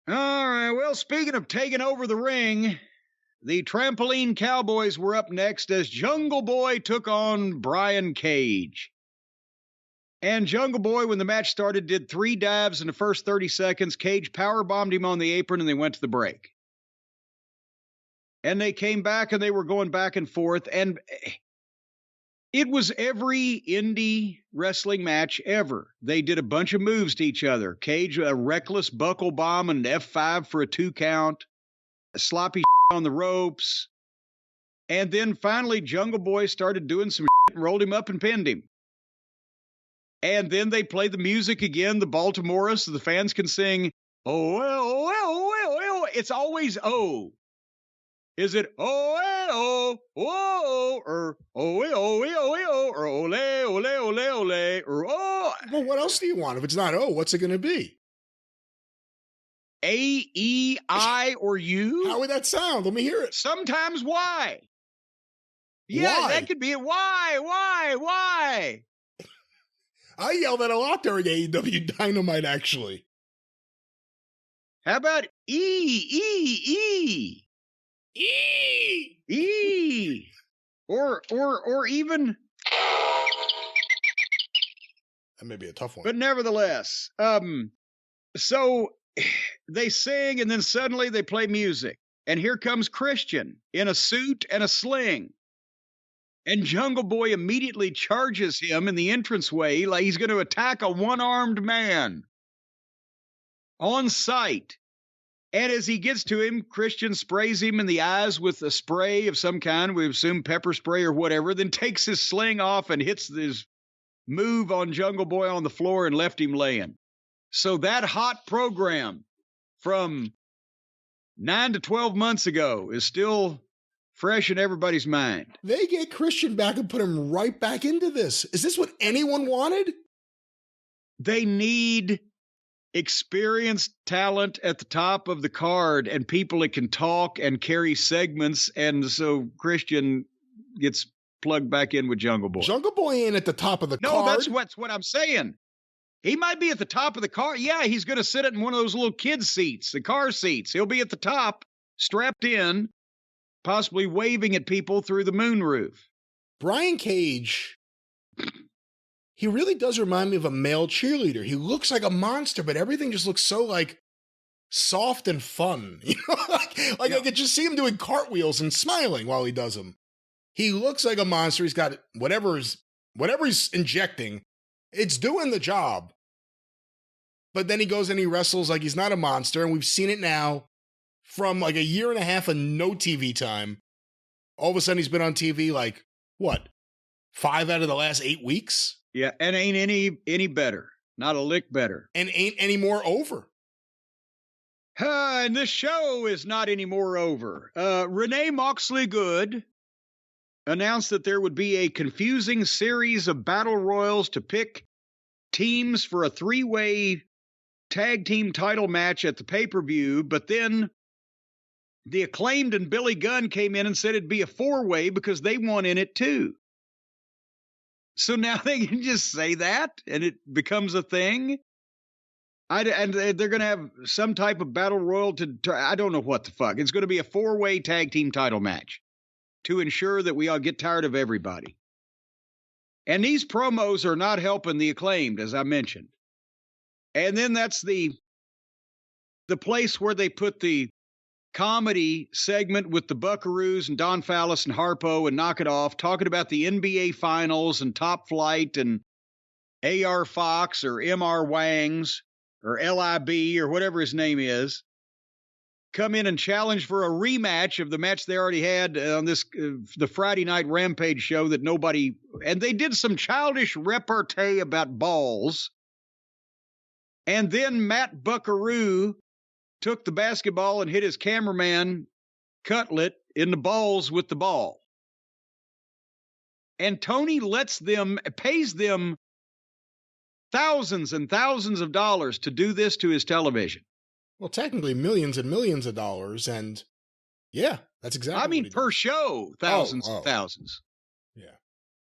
All right. Well, speaking of taking over the ring, the Trampoline Cowboys were up next as Jungle Boy took on Brian Cage. And Jungle Boy, when the match started, did 3 dives in the first 30 seconds. Cage powerbombed him on the apron, and they went to the break. And they came back, and they were going back and forth. And it was every indie wrestling match ever. They did a bunch of moves to each other. Cage, a reckless buckle bomb and F5 for a 2 count. A sloppy on the ropes. And then finally, Jungle Boy started doing some and rolled him up and pinned him. And then they played the music again, the Baltimore, so the fans can sing, oh, oh, oh, oh, oh. It's always oh. Is it oh, oh, or oh, oh, oh, or ole, ole, ole, ole, or oh? Well, what else do you want? If it's not what's it going to be? A, E, I, or U? How would that sound? Let me hear it. Sometimes Y. Yeah, why? That could be it. Why? I yelled that a lot during AEW Dynamite, actually. How about E? Or even... That may be a tough one. But nevertheless, so they sing and then suddenly they play music. And here comes Christian in a suit and a sling. And Jungle Boy immediately charges him in the entranceway like he's going to attack a one-armed man on sight. And as he gets to him, Christian sprays him in the eyes with a spray of some kind, we assume pepper spray or whatever, then takes his sling off and hits his move on Jungle Boy on the floor and left him laying. So that hot program from 9 to 12 months ago is still fresh in everybody's mind. They get Christian back and put him right back into this. Is this what anyone wanted? They need experienced talent at the top of the card and people that can talk and carry segments. And so Christian gets plugged back in with Jungle Boy. Jungle Boy ain't at the top of the card. No, that's what I'm saying. He might be at the top of the car. Yeah, he's going to sit in one of those little kid seats, the car seats. He'll be at the top, strapped in, possibly waving at people through the moonroof. Brian Cage, he really does remind me of a male cheerleader. He looks like a monster, but everything just looks so like soft and fun. You know, like yeah. I could just see him doing cartwheels and smiling while he does them. He looks like a monster. He's got whatever he's injecting, it's doing the job. But then he goes and he wrestles like he's not a monster, and we've seen it now from like a year and a half of no TV time. All of a sudden he's been on TV like, what, 5 out of the last 8 weeks? Yeah, and ain't any better. Not a lick better. And ain't any more over. And this show is not any more over. Renee Moxley Good announced that there would be a confusing series of battle royals to pick teams for a 3-way tag team title match at the pay-per-view, but then the Acclaimed and Billy Gunn came in and said it'd be a 4-way because they won in it too. So now they can just say that and it becomes a thing. And they're going to have some type of battle royal to I don't know what the fuck. It's going to be a 4-way tag team title match to ensure that we all get tired of everybody. And these promos are not helping the Acclaimed, as I mentioned. And then that's the place where they put the comedy segment with the Buckaroos and Don Fallis and Harpo and Knock It Off, talking about the NBA Finals and Top Flight and AR Fox or MR Wangs or LIB or whatever his name is, come in and challenge for a rematch of the match they already had on this the Friday Night Rampage show that nobody... And they did some childish repartee about balls. And then Matt Buckaroo took the basketball and hit his cameraman Cutlet in the balls with the ball. And Tony pays them thousands and thousands of dollars to do this to his television. Well, technically millions and millions of dollars. And yeah, that's exactly I mean, per show, thousands and thousands.